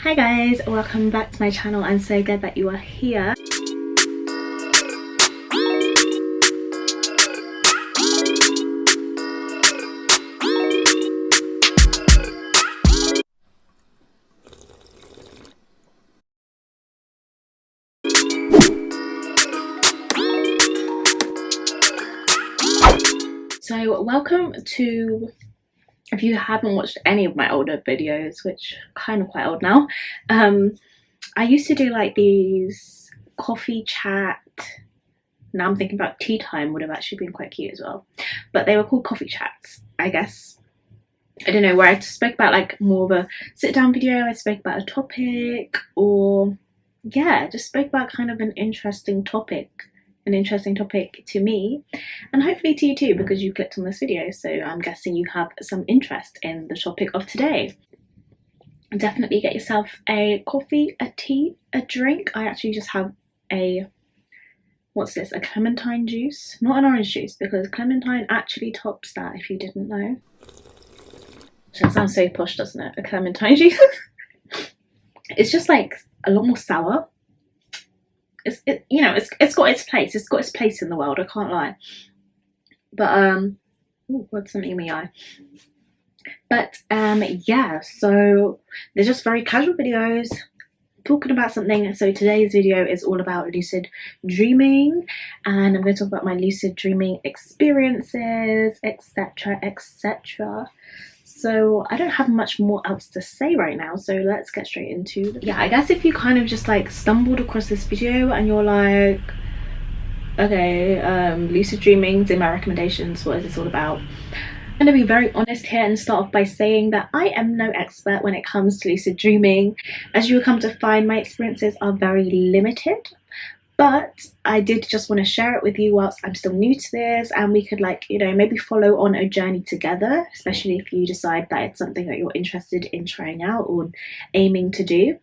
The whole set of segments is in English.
Hi guys, welcome back to my channel. I'm so glad that you are here. So welcome to, if you haven't watched any of my older videos, which are kind of quite old now, I used to do like these coffee chat. Now I'm thinking about tea time would have actually been quite cute as well, but they were called coffee chats, I guess. I don't know, where I spoke about like more of a sit down video. I spoke about a topic, or yeah, just spoke about kind of an interesting topic to me, and hopefully to you too, because you clicked on this video, so I'm guessing you have some interest in the topic of today. Definitely get yourself a coffee, a tea, a drink. I actually just have a, what's this, a clementine juice, not an orange juice, because clementine actually tops that, if you didn't know. That sounds so posh, doesn't it? A clementine juice. It's just like a lot more sour. It's got its place. It's got its place in the world, I can't lie. But ooh, what's something in my eye? But yeah, so they're just very casual videos talking about something. So today's video is all about lucid dreaming, and I'm going to talk about my lucid dreaming experiences, etc, etc. So I don't have much more else to say right now, so let's get straight into it. Yeah, I guess if you kind of just like stumbled across this video and you're like, okay, lucid dreaming's in my recommendations, what is this all about? I'm going to be very honest here and start off by saying that I am no expert when it comes to lucid dreaming. As you will come to find, my experiences are very limited, but I did just want to share it with you whilst I'm still new to this, and we could, like, you know, maybe follow on a journey together, especially if you decide that it's something that you're interested in trying out or aiming to do.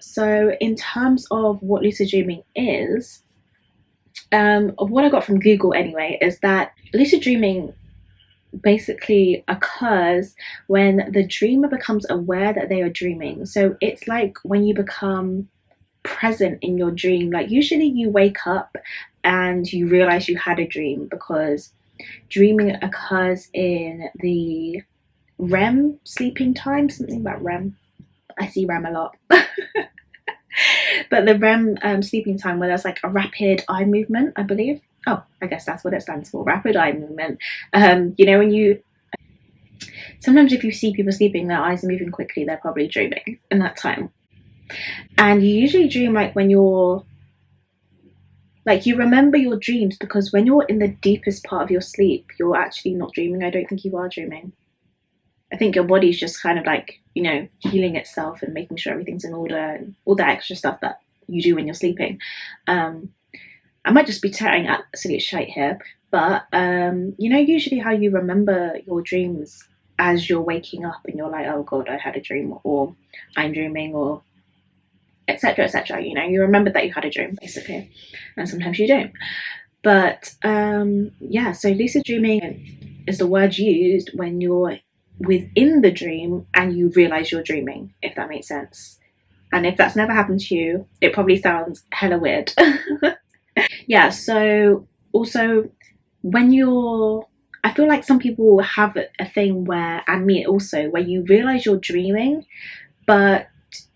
So in terms of what lucid dreaming is, of what I got from Google anyway, is that lucid dreaming basically occurs when the dreamer becomes aware that they are dreaming. So it's like when you become present in your dream. Like usually you wake up and you realize you had a dream, because dreaming occurs in the REM sleeping time. Something about REM, I see REM a lot. But the REM sleeping time, where there's like a rapid eye movement, I believe. Oh, I guess that's what it stands for, rapid eye movement. You know, when you sometimes if you see people sleeping, their eyes are moving quickly, they're probably dreaming in that time. And you usually dream like when you're like, you remember your dreams, because when you're in the deepest part of your sleep, you're actually not dreaming. I don't think you are dreaming. I think your body's just kind of like, you know, healing itself and making sure everything's in order and all that extra stuff that you do when you're sleeping. I might just be tearing absolute shite here, but you know, usually how you remember your dreams as you're waking up and you're like, oh god, I had a dream, or I'm dreaming, or etc, etc. You know, you remember that you had a dream basically, and sometimes you don't. But yeah, so lucid dreaming is the word used when you're within the dream and you realize you're dreaming, if that makes sense. And if that's never happened to you, it probably sounds hella weird. Yeah, so also when you're, I feel like some people have a thing where, and me also, where you realize you're dreaming, but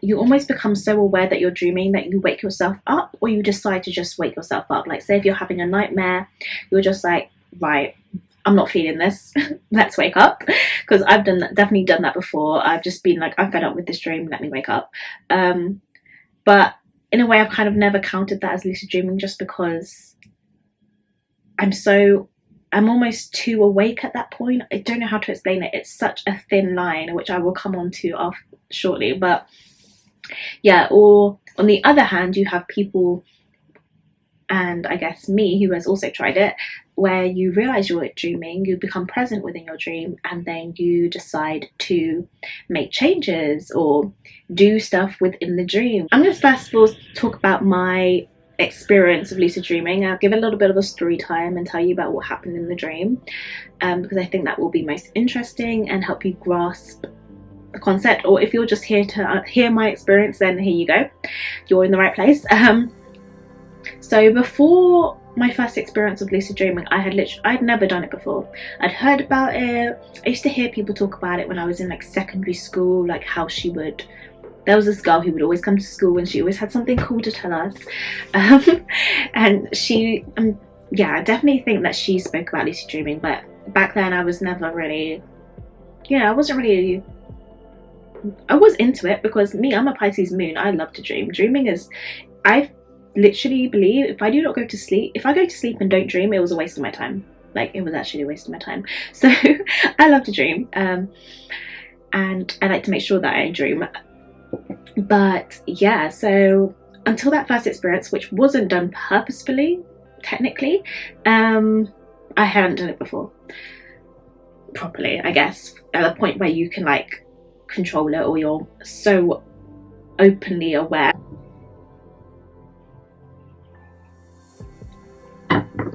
you almost become so aware that you're dreaming that you wake yourself up, or you decide to just wake yourself up. Like say if you're having a nightmare, you're just like, right, I'm not feeling this, let's wake up. Because I've definitely done that before. I've just been like, I'm fed up with this dream, let me wake up. But in a way, I've kind of never counted that as lucid dreaming, just because I'm almost too awake at that point. I don't know how to explain it. It's such a thin line, which I will come on to shortly. But yeah, or on the other hand, you have people, and I guess me, who has also tried it, where you realize you're dreaming, you become present within your dream, and then you decide to make changes or do stuff within the dream. I'm going to first of all talk about my experience of lucid dreaming. I'll give a little bit of a story time and tell you about what happened in the dream, because I think that will be most interesting and help you grasp the concept, or if you're just here to hear my experience, then here you go, you're in the right place. So before my first experience of lucid dreaming, I'd never done it before. I'd heard about it. I used to hear people talk about it when I was in like secondary school, like how there was this girl who would always come to school and she always had something cool to tell us. And she, yeah, I definitely think that she spoke about lucid dreaming, but back then I was never really, I was into it because I'm a Pisces moon. I love to dream. I literally believe if I go to sleep and don't dream, it was a waste of my time. Like, it was actually a waste of my time. So I love to dream, and I like to make sure that I dream. But yeah, so until that first experience, which wasn't done purposefully, technically, I hadn't done it before properly, I guess, at a point where you can like control it, or you're so openly aware.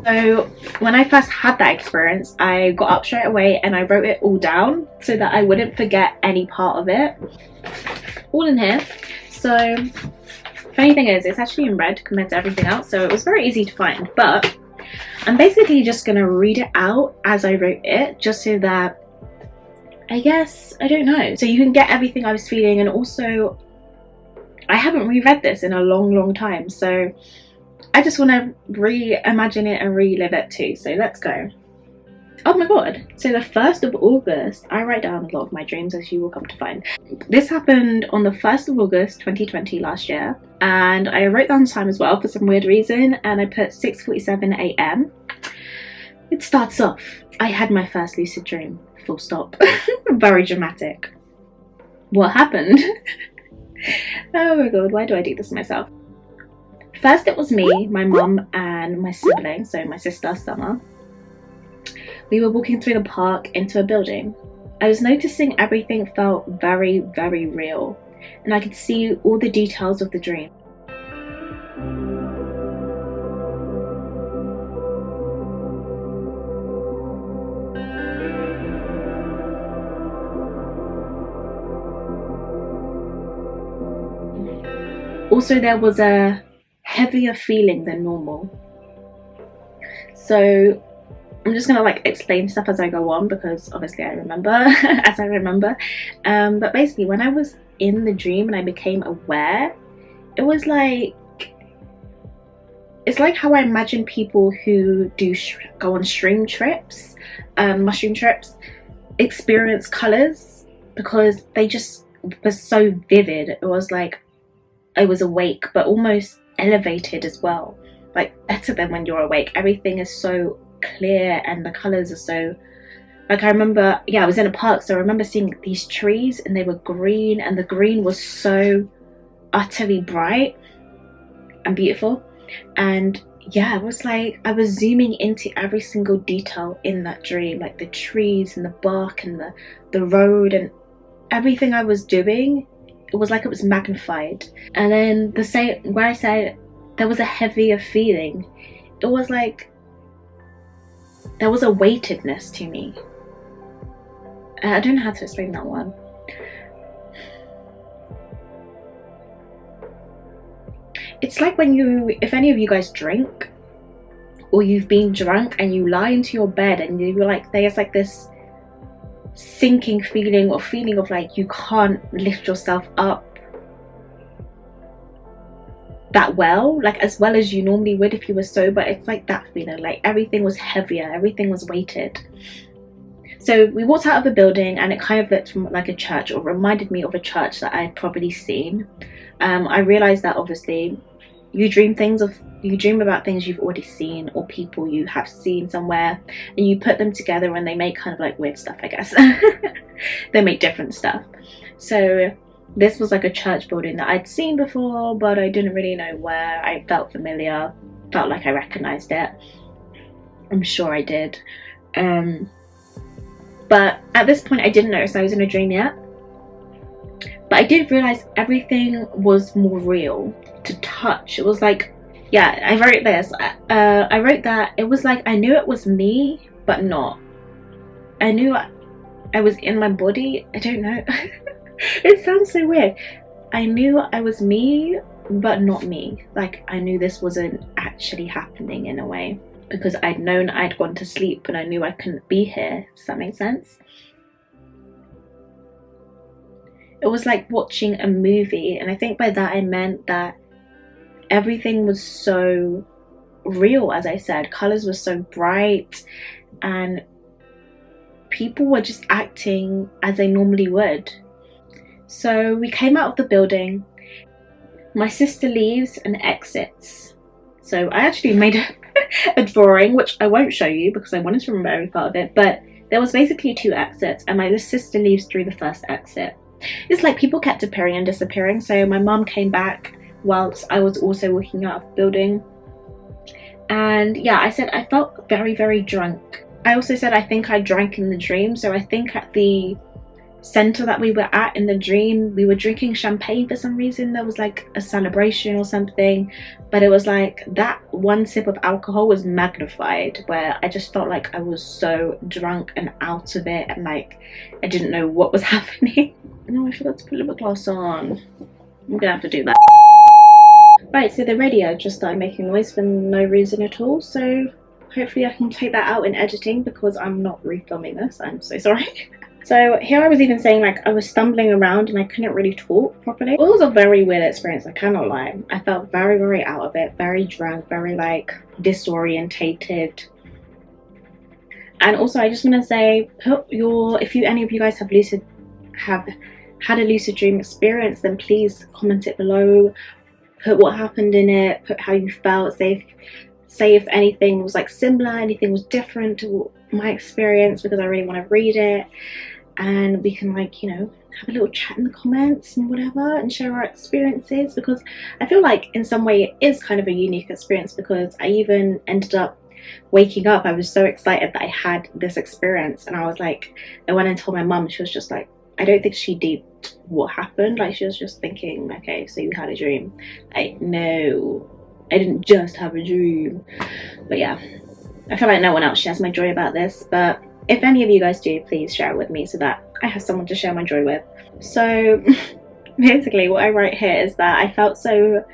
So when I first had that experience, I got up straight away and I wrote it all down so that I wouldn't forget any part of it. All in here. So funny thing is, it's actually in red compared to everything else, so it was very easy to find. But I'm basically just gonna read it out as I wrote it, just so that, I guess, I don't know, so you can get everything I was feeling. And also, I haven't reread this in a long time, so I just want to reimagine it and relive it too. So let's go. Oh my god, so the 1st of August, I write down a lot of my dreams, as you will come to find. This happened on the 1st of August 2020, last year, and I wrote down time as well for some weird reason, and I put 6:47 a.m. It starts off, I had my first lucid dream, full stop. Very dramatic. What happened? Oh my god, why do I do this to myself? First, it was me, my mum, and my sibling, so my sister Summer. We were walking through the park into a building. I was noticing everything felt very real, and I could see all the details of the dream. Also, there was a heavier feeling than normal. So I'm just gonna like explain stuff as I go on, because obviously I remember as I remember. But basically, when I was in the dream and I became aware, it was like, it's like how I imagine people who go on mushroom trips, experience colors, because they just were so vivid. It was like I was awake, but almost elevated as well, like better than when you're awake. Everything is so clear and the colors are so, like, I remember, I was in a park, so I remember seeing these trees and they were green, and the green was so utterly bright and beautiful. And it was like I was zooming into every single detail in that dream, like the trees and the bark and the road and everything I was doing. It was like it was magnified. And then where I said there was a heavier feeling, it was like there was a weightedness to me. I don't know how to explain that one. It's like if any of you guys drink, or you've been drunk and you lie into your bed and you're like, there's like this sinking feeling, or feeling of like you can't lift yourself up that well, like as well as you normally would if you were sober. It's like that feeling, like everything was heavier, everything was weighted. So we walked out of the building and it kind of looked like a church, or reminded me of a church that I'd probably seen. I realized that obviously you dream about things you've already seen, or people you have seen somewhere, and you put them together and they make kind of like weird stuff, I guess. They make different stuff. So this was like a church building that I'd seen before, but I didn't really know where. I felt familiar, felt like I recognized it. I'm sure I did. But at this point I didn't notice I was in a dream yet. But I did realize everything was more real to touch. It was like, I wrote this. I wrote that it was like I knew it was me, but not. I knew I was in my body. I don't know. It sounds so weird. I knew I was me, but not me. Like, I knew this wasn't actually happening in a way, because I'd known I'd gone to sleep and I knew I couldn't be here. Does that make sense? It was like watching a movie, and I think by that I meant that everything was so real. As I said, colors were so bright and people were just acting as they normally would. So we came out of the building, my sister leaves and exits. So I actually made a drawing, which I won't show you because I wanted to remember every part of it, but there was basically 2 exits and my sister leaves through the first exit. It's like people kept appearing and disappearing, so my mum came back whilst I was also walking out of the building. And yeah, I said I felt very, very drunk. I also said I think I drank in the dream, so I think at the center that we were at in the dream, we were drinking champagne for some reason. There was like a celebration or something, but it was like that one sip of alcohol was magnified, where I just felt like I was so drunk and out of it, and like I didn't know what was happening. No, I forgot to put lip gloss on. I'm gonna have to do that. Right, so the radio just started making noise for no reason at all, so hopefully I can take that out in editing because I'm not refilming this. I'm so sorry. So here I was even saying like I was stumbling around and I couldn't really talk properly. It was a very weird experience, I cannot lie. I felt very, very out of it, very drunk, very like disorientated. And also I just want to say, if any of you guys have had a lucid dream experience, then please comment it below. Put what happened in it, put how you felt, say if anything was like similar, anything was different to my experience, because I really want to read it. And we can, like, you know, have a little chat in the comments and whatever, and share our experiences, because I feel like in some way it is kind of a unique experience, because I even ended up waking up. I was so excited that I had this experience, and I was like, I went and told my mum. She was just like, I don't think she deeped what happened. Like, she was just thinking, okay, so you had a dream. Like, no, I didn't just have a dream. But yeah, I feel like no one else shares my joy about this, but if any of you guys do, please share it with me so that I have someone to share my joy with. So basically what I write here is that I felt so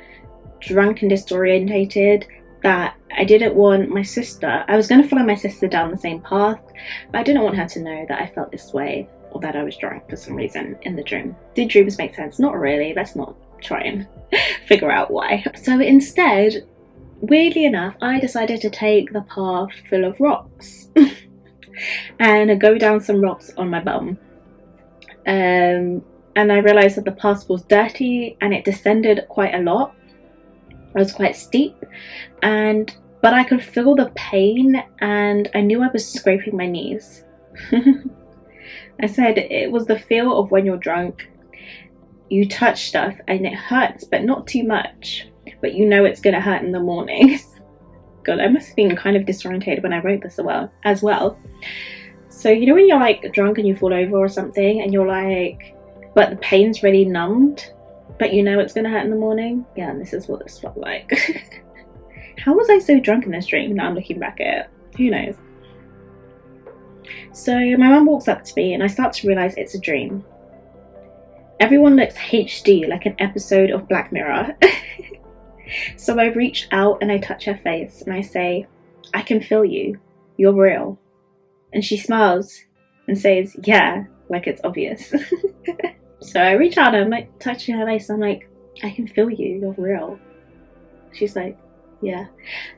drunk and disorientated that I didn't want my sister, I was going to follow my sister down the same path, but I didn't want her to know that I felt this way, or that I was drunk for some reason in the dream. Did dreams make sense? Not really. Let's not try and figure out why. So instead, weirdly enough, I decided to take the path full of rocks and go down some rocks on my bum. And I realised that the path was dirty and it descended quite a lot. It was quite steep, but I could feel the pain and I knew I was scraping my knees. I said it was the feel of when you're drunk. You touch stuff and it hurts, but not too much. But you know it's gonna hurt in the mornings. God, I must have been kind of disorientated when I wrote this as well. So you know when you're like drunk and you fall over or something and you're like, but the pain's really numbed, but you know it's gonna hurt in the morning? Yeah, and this is what this felt like. How was I so drunk in this dream? Now I'm looking back at it. Who knows? So my mum walks up to me and I start to realise it's a dream. Everyone looks HD, like an episode of Black Mirror. So I reach out and I touch her face and I say, I can feel you. You're real. And she smiles and says, yeah, like it's obvious. So I reach out and I'm like touching her face. I'm like, I can feel you. You're real. She's like, yeah.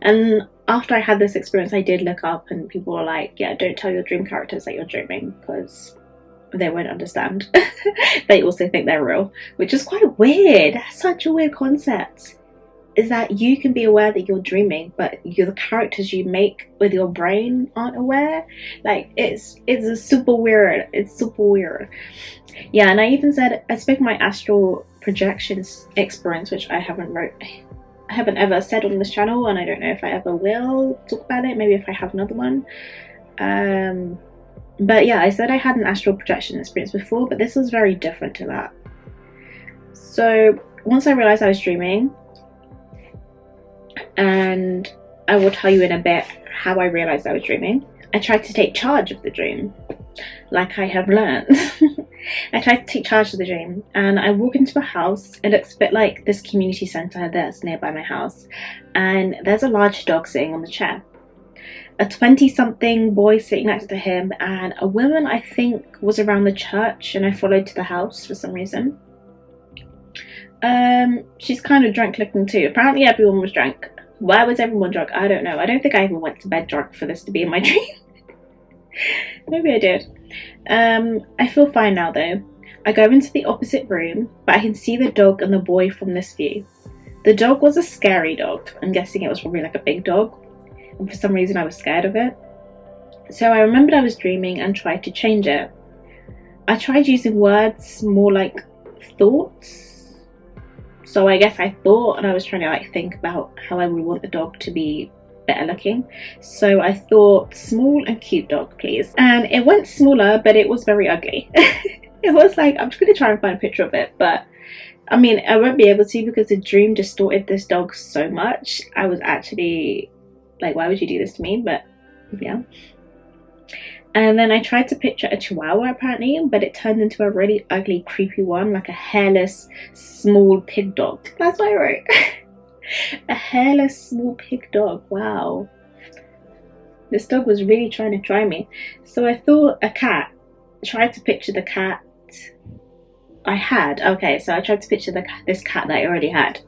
And after I had this experience, I did look up and people were like, yeah, don't tell your dream characters that you're dreaming because they won't understand. They also think they're real, which is quite weird. That's such a weird concept. Is that you can be aware that you're dreaming, but the characters you make with your brain aren't aware. Like, it's super weird. It's super weird. Yeah, and I even said I spoke my astral projections experience, which I haven't ever said on this channel, and I don't know if I ever will talk about it. Maybe if I have another one. But yeah, I said I had an astral projection experience before, but this was very different to that. So once I realized I was dreaming, and I will tell you in a bit how I realized I was dreaming, I tried to take charge of the dream, like I have learned. I tried to take charge of the dream, and I walk into a house. It looks a bit like this community centre that's nearby my house, and there's a large dog sitting on the chair. A 20-something boy sitting next to him, and a woman I think was around the church, and I followed to the house for some reason. She's kind of drunk looking too. Apparently everyone was drunk. Why was everyone drunk? I don't know. I don't think I even went to bed drunk for this to be in my dream. Maybe I did. I feel fine now though. I go into the opposite room, but I can see the dog and the boy from this view. The dog was a scary dog. I'm guessing it was probably like a big dog, and for some reason I was scared of it. So I remembered I was dreaming and tried to change it. I tried using words more like thoughts. So I guess I thought, and I was trying to like think about how I would want the dog to be better looking. So I thought, small and cute dog please, and it went smaller, but it was very ugly. It was like, I'm just gonna try and find a picture of it, but I mean I won't be able to because the dream distorted this dog so much. I was actually like, why would you do this to me? But yeah. And then I tried to picture a chihuahua apparently, but it turned into a really ugly creepy one, like a hairless small pig dog. That's what I wrote. A hairless small pig dog. Wow, this dog was really trying to try me. So I thought a cat. Tried to picture the cat I had. Okay, so I tried to picture this cat that I already had,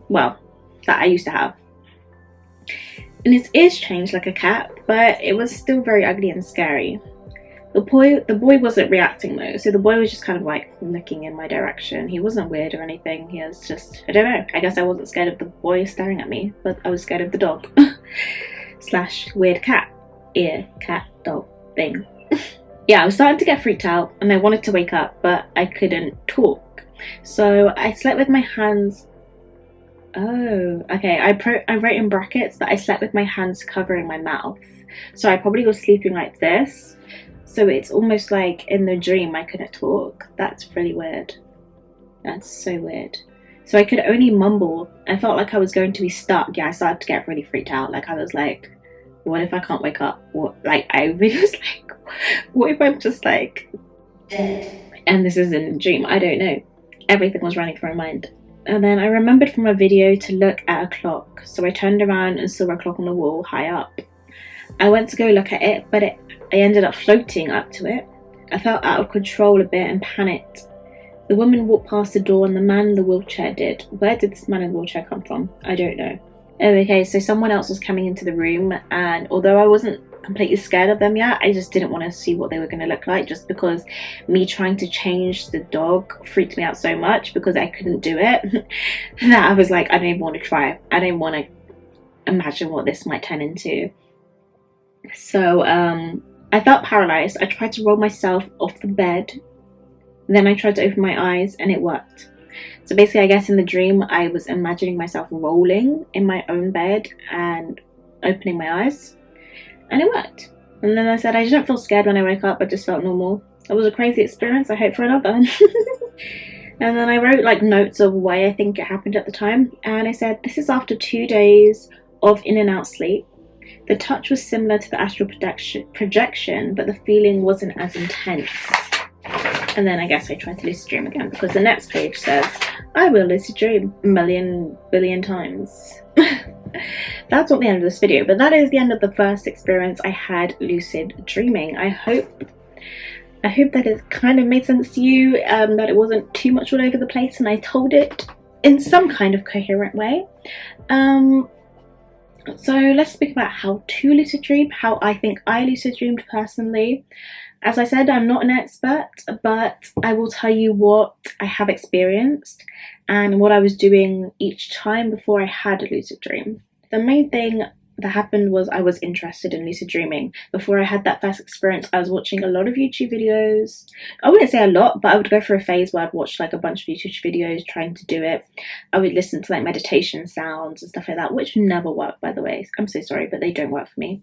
well, that I used to have, and its ears changed like a cat, but it was still very ugly and scary. The boy wasn't reacting though, so the boy was just kind of like looking in my direction. He wasn't weird or anything. He was just, I don't know, I guess I wasn't scared of the boy staring at me, but I was scared of the dog. Slash weird cat, ear, cat, dog thing. Yeah, I was starting to get freaked out and I wanted to wake up, but I couldn't talk. So I slept with my hands. Oh, okay. I wrote in brackets that I slept with my hands covering my mouth. So I probably was sleeping like this. So it's almost like in the dream I couldn't talk. That's really weird. That's so weird. So I could only mumble. I felt like I was going to be stuck. Yeah, I started to get really freaked out. Like I was like, what if I can't wake up? What? Like I really was like, what if I'm just like dead? And this is in a dream. I don't know. Everything was running through my mind. And then I remembered from a video to look at a clock. So I turned around and saw a clock on the wall high up. I went to go look at it, but I ended up floating up to it. I felt out of control a bit and panicked. The woman walked past the door and the man in the wheelchair did. Where did this man in the wheelchair come from? I don't know. Okay, so someone else was coming into the room, and although I wasn't completely scared of them yet, I just didn't want to see what they were going to look like, just because me trying to change the dog freaked me out so much because I couldn't do it that I was like, I don't even want to try. I don't want to imagine what this might turn into. So I felt paralyzed. I tried to roll myself off the bed, then I tried to open my eyes and it worked. So basically, I guess in the dream I was imagining myself rolling in my own bed and opening my eyes, and it worked. And then I said I didn't feel scared when I woke up, I just felt normal. It was a crazy experience. I hope for another. And then I wrote like notes of why I think it happened at the time, and I said this is after 2 days of in and out sleep. The touch was similar to the astral projection, but the feeling wasn't as intense. And then I guess I tried to lucid dream again, because the next page says, I will lucid dream a million billion times. That's not the end of this video, but that is the end of the first experience I had lucid dreaming. I hope that it kind of made sense to you, that it wasn't too much all over the place and I told it in some kind of coherent way. So let's speak about how to lucid dream, how I think I lucid dreamed personally. As I said, I'm not an expert, but I will tell you what I have experienced and what I was doing each time before I had a lucid dream. The main thing that happened was I was interested in lucid dreaming. Before I had that first experience, I was watching a lot of YouTube videos. I wouldn't say a lot, but I would go through a phase where I'd watch like a bunch of YouTube videos trying to do it. I would listen to like meditation sounds and stuff like that, which never work, by the way. I'm so sorry, but they don't work for me.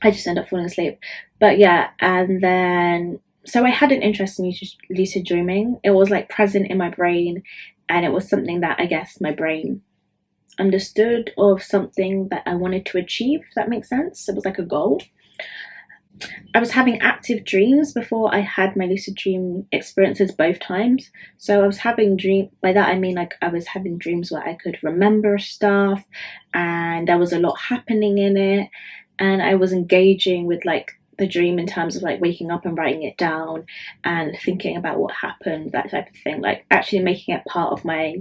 I just end up falling asleep. But yeah, and then so I had an interest in lucid dreaming. It was like present in my brain, and it was something that I guess my brain understood, of something that I wanted to achieve, if that makes sense. It was like a goal. I was having active dreams before I had my lucid dream experiences both times. So I was having by that I mean like I was having dreams where I could remember stuff and there was a lot happening in it, and I was engaging with like the dream in terms of like waking up and writing it down and thinking about what happened, that type of thing, like actually making it part of my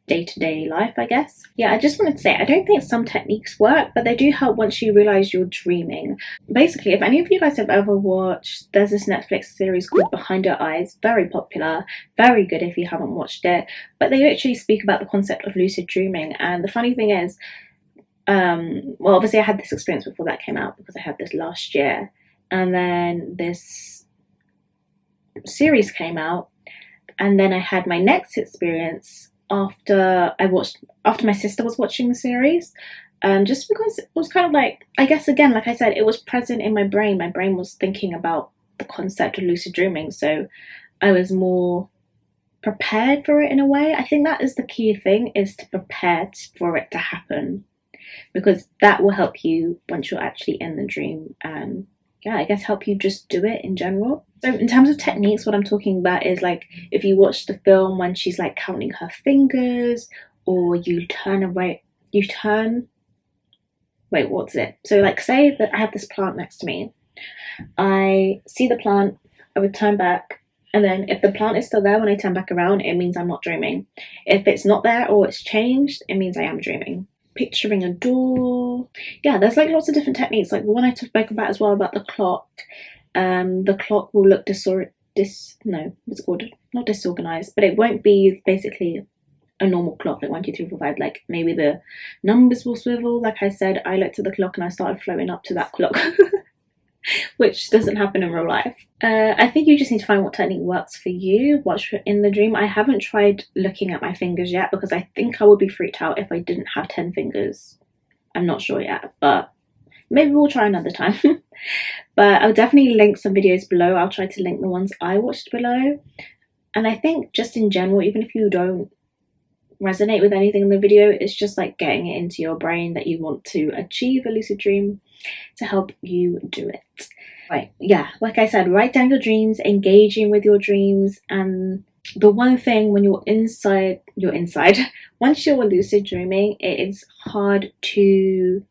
day-to-day life, I guess. Yeah, I just wanted to say I don't think some techniques work, but they do help once you realize you're dreaming. Basically, if any of you guys have ever watched, there's this Netflix series called Behind Her Eyes, very popular, very good if you haven't watched it, but they actually speak about the concept of lucid dreaming. And the funny thing is, well, obviously I had this experience before that came out because I had this last year, and then this series came out, and then I had my next experience after my sister was watching the series, just because it was kind of like, I guess again, like I said, it was present in my brain. My brain was thinking about the concept of lucid dreaming, so I was more prepared for it in a way. I think that is the key thing, is to prepare for it to happen, because that will help you once you're actually in the dream, and yeah, I guess help you just do it in general. So in terms of techniques, what I'm talking about is like if you watch the film when she's like counting her fingers, or you turn, wait, what's it? So like say that I have this plant next to me. I see the plant, I would turn back, and then if the plant is still there when I turn back around, it means I'm not dreaming. If it's not there or it's changed, it means I am dreaming. Picturing a door. Yeah, there's like lots of different techniques. Like the one I spoke about as well about the clock. The clock will look what's it called? Not disorganized, but it won't be basically a normal clock, like 1, 2, 3, 4, 5. Like maybe the numbers will swivel. Like I said, I looked at the clock and I started floating up to that clock, which doesn't happen in real life. I think you just need to find what technique works for you once you're in the dream. I haven't tried looking at my fingers yet because I think I would be freaked out if I didn't have 10 fingers. I'm not sure yet, but maybe we'll try another time. But I'll definitely link some videos below. I'll try to link the ones I watched below. And I think just in general, even if you don't resonate with anything in the video, it's just like getting it into your brain that you want to achieve a lucid dream to help you do it. Right, yeah, like I said, write down your dreams, engaging with your dreams. And the one thing when you're inside once you're lucid dreaming, it is hard to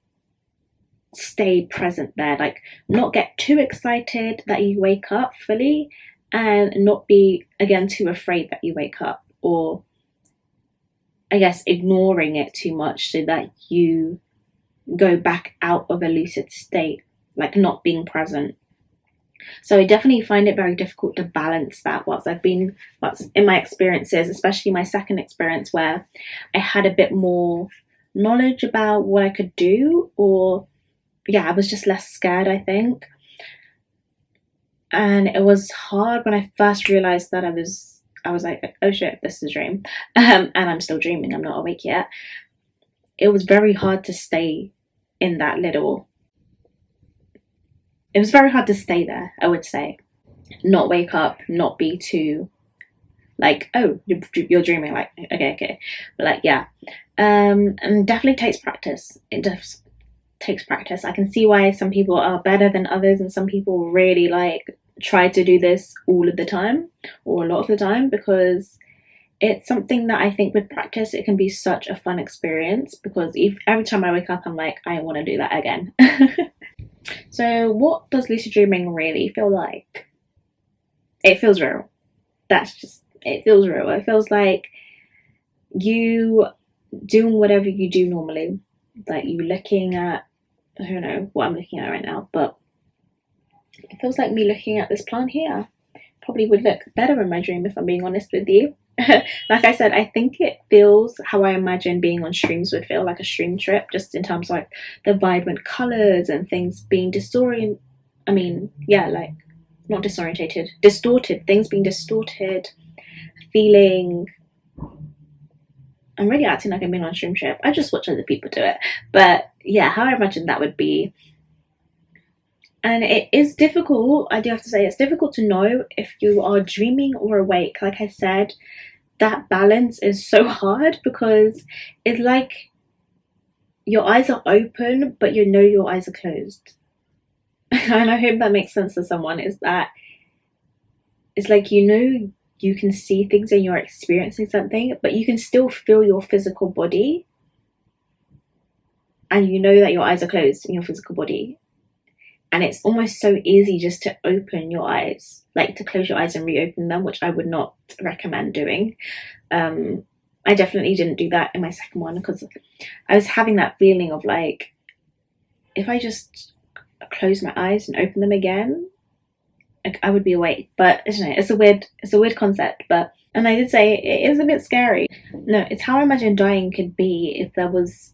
stay present there, like not get too excited that you wake up fully, and not be again too afraid that you wake up, or I guess ignoring it too much so that you go back out of a lucid state, like not being present. So I definitely find it very difficult to balance that what's in my experiences, especially my second experience where I had a bit more knowledge about what I could do, or yeah, I was just less scared, I think. And it was hard when I first realized that I was like, oh shit, this is a dream. And I'm still dreaming, I'm not awake yet. It was very hard to stay in that little, it was very hard to stay there, I would say. Not wake up, not be too like, oh, you're dreaming, like, okay. But like, yeah. And definitely takes practice. It does takes practice. I can see why some people are better than others, and some people really like try to do this all of the time or a lot of the time, because it's something that I think with practice it can be such a fun experience, because if every time I wake up I'm like, I want to do that again. So what does lucid dreaming really feel like? It feels real. It feels real. It feels like you doing whatever you do normally, like you looking at, I don't know what I'm looking at right now, but it feels like me looking at this plant here. Probably would look better in my dream if I'm being honest with you. Like I said, I think it feels how I imagine being on streams would feel, like a stream trip, just in terms of like the vibrant colors and things being distorted, things being distorted, feeling, I'm really acting like I'm being on a stream trip. I just watch other people do it. But yeah, how I imagine that would be. And it is difficult, I do have to say, it's difficult to know if you are dreaming or awake. Like I said, that balance is so hard, because it's like your eyes are open, but you know your eyes are closed. and I hope that makes sense to someone, is that it's like, you know, you can see things and you're experiencing something, but you can still feel your physical body, and you know that your eyes are closed in your physical body. And it's almost so easy just to open your eyes, like to close your eyes and reopen them, which I would not recommend doing. I definitely didn't do that in my second one, because I was having that feeling of like, if I just close my eyes and open them again, like, I would be awake. But isn't it? It's a weird concept. But, and I did say it is a bit scary. No, it's how I imagine dying could be if there was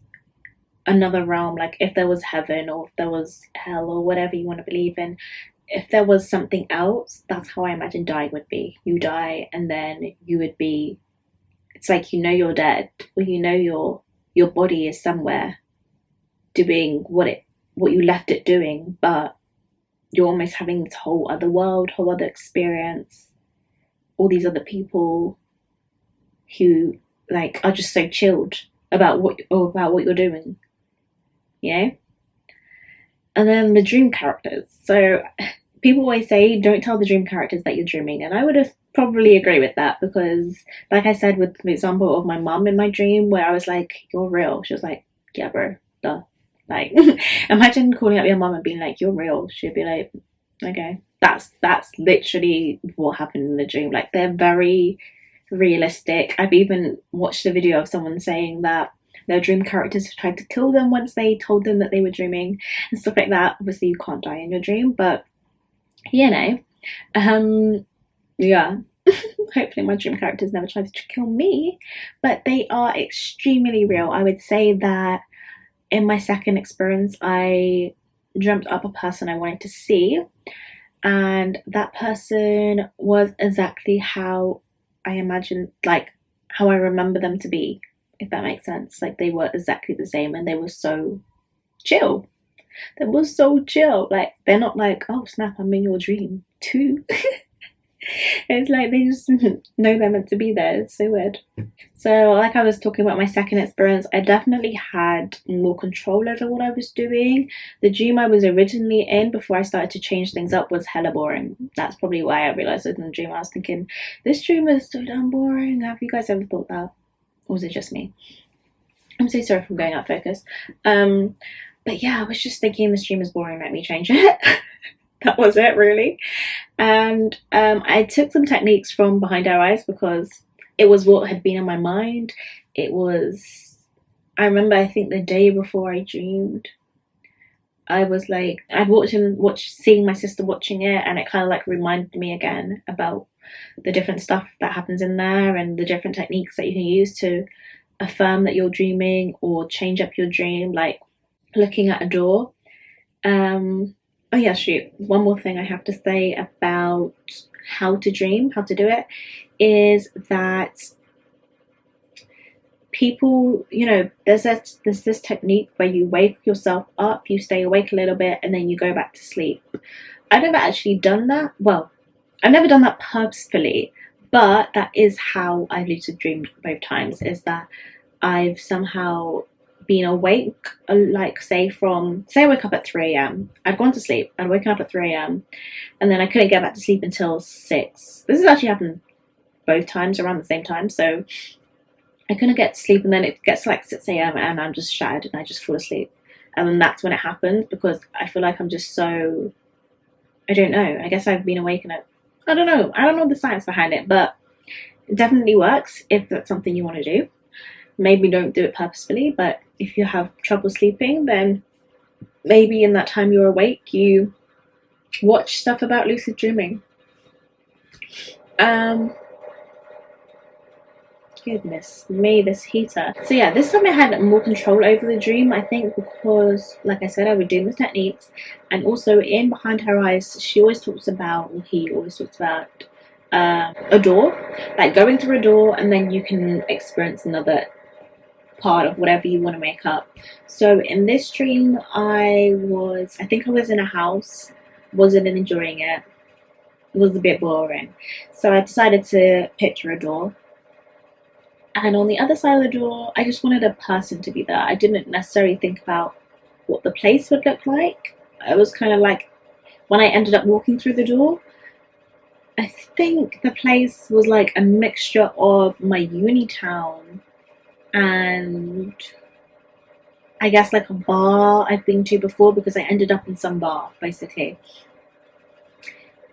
another realm, like if there was heaven or if there was hell or whatever you want to believe in. If there was something else, that's how I imagine dying would be. You die and then you would be, it's like, you know, you're dead, or you know your body is somewhere doing what you left it doing, but you're almost having this whole other world, whole other experience, all these other people who like are just so chilled about what you're doing, you know. And then the dream characters. So people always say, don't tell the dream characters that you're dreaming, and I would have probably agree with that, because like I said with the example of my mum in my dream, where I was like, you're real, she was like, yeah bro, duh. Like, imagine calling up your mum and being like, you're real. She'd be like, okay. That's literally what happened in the dream. Like, they're very realistic. I've even watched a video of someone saying that their dream characters tried to kill them once they told them that they were dreaming and stuff like that. Obviously you can't die in your dream, but you know, yeah. Hopefully my dream characters never tried to kill me, but they are extremely real. I would say that in my second experience, I dreamt up a person I wanted to see, and that person was exactly how I imagined, like how I remember them to be, if that makes sense. Like, they were exactly the same, and they were so chill. They were so chill. Like, they're not like, oh snap, I'm in your dream too. It's like they just know they're meant to be there. It's so weird. So like I was talking about my second experience, I definitely had more control over what I was doing. The dream I was originally in before I started to change things up was hella boring. That's probably why I realized in the dream I was thinking, this dream is so damn boring. Have you guys ever thought that? Or was it just me? I'm so sorry for going out focus. But yeah, I was just thinking this dream is boring, let me change it. That was it, really. And I took some techniques from Behind Our Eyes, because it was what had been in my mind. It was, I remember, I think the day before I dreamed, I was like, I'd seeing my sister watching it, and it kind of like reminded me again about the different stuff that happens in there and the different techniques that you can use to affirm that you're dreaming or change up your dream, like looking at a door. Oh yeah, shoot. One more thing I have to say about how to dream, how to do it, is that people, you know, there's this technique where you wake yourself up, you stay awake a little bit, and then you go back to sleep. I've never actually done that. Well, I've never done that purposefully, but that is how I've lucid dreamed both times, is that I've somehow been awake, like say I wake up at 3 a.m. I'd gone to sleep, I'd woken up at 3 a.m. and then I couldn't get back to sleep until 6. This has actually happened both times around the same time, so I couldn't get to sleep, and then it gets to like 6 a.m. and I'm just shattered and I just fall asleep. And then that's when it happened, because I feel like I'm just so, I don't know, I guess I've been awake and I don't know the science behind it, but it definitely works if that's something you want to do. Maybe don't do it purposefully, but if you have trouble sleeping, then maybe in that time you're awake, you watch stuff about lucid dreaming. Goodness me, this heater. So yeah, this time I had more control over the dream, I think, because like I said, I was doing the techniques, and also in Behind Her Eyes, he always talks about a door, like going through a door, and then you can experience another part of whatever you want to make up. So in this dream, I think I was in a house, wasn't enjoying it. It was a bit boring. So I decided to picture a door. And on the other side of the door, I just wanted a person to be there. I didn't necessarily think about what the place would look like. I was kind of like when I ended up walking through the door, I think the place was like a mixture of my uni town and I guess like a bar I've been to before, because I ended up in some bar basically.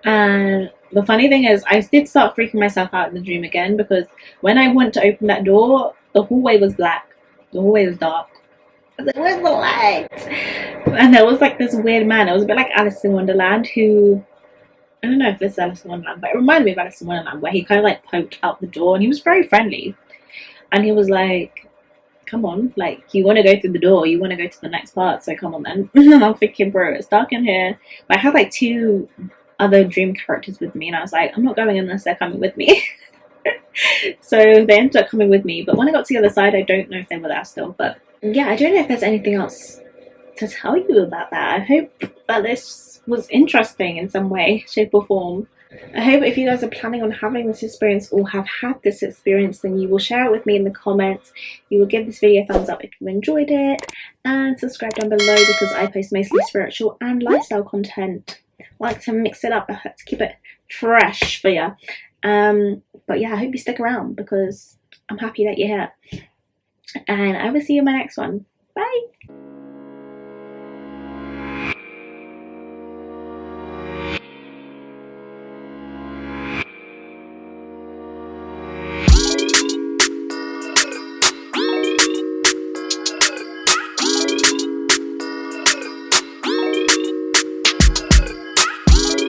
And the funny thing is, I did start freaking myself out in the dream again, because when I went to open that door, the hallway was black, the hallway was dark. I was like, where's the light? And there was like this weird man. It was a bit like Alice in Wonderland, who, I don't know if this is Alice in Wonderland, but it reminded me of Alice in Wonderland, where he kind of like poked out the door and he was very friendly. And he was like, come on, like, you want to go through the door, you want to go to the next part, so come on then. And I'm thinking, bro, it's dark in here. But I had like 2 other dream characters with me, and I was like, I'm not going unless they're coming with me. So they ended up coming with me, but when I got to the other side, I don't know if they were there still. But yeah, I don't know if there's anything else to tell you about that. I hope that this was interesting in some way, shape or form. I hope if you guys are planning on having this experience or have had this experience, then you will share it with me in the comments. You will give this video a thumbs up if you enjoyed it, and subscribe down below, because I post mostly spiritual and lifestyle content. I like to mix it up, I like to keep it fresh for you. But yeah, I hope you stick around, because I'm happy that you're here, and I will see you in my next one. Bye.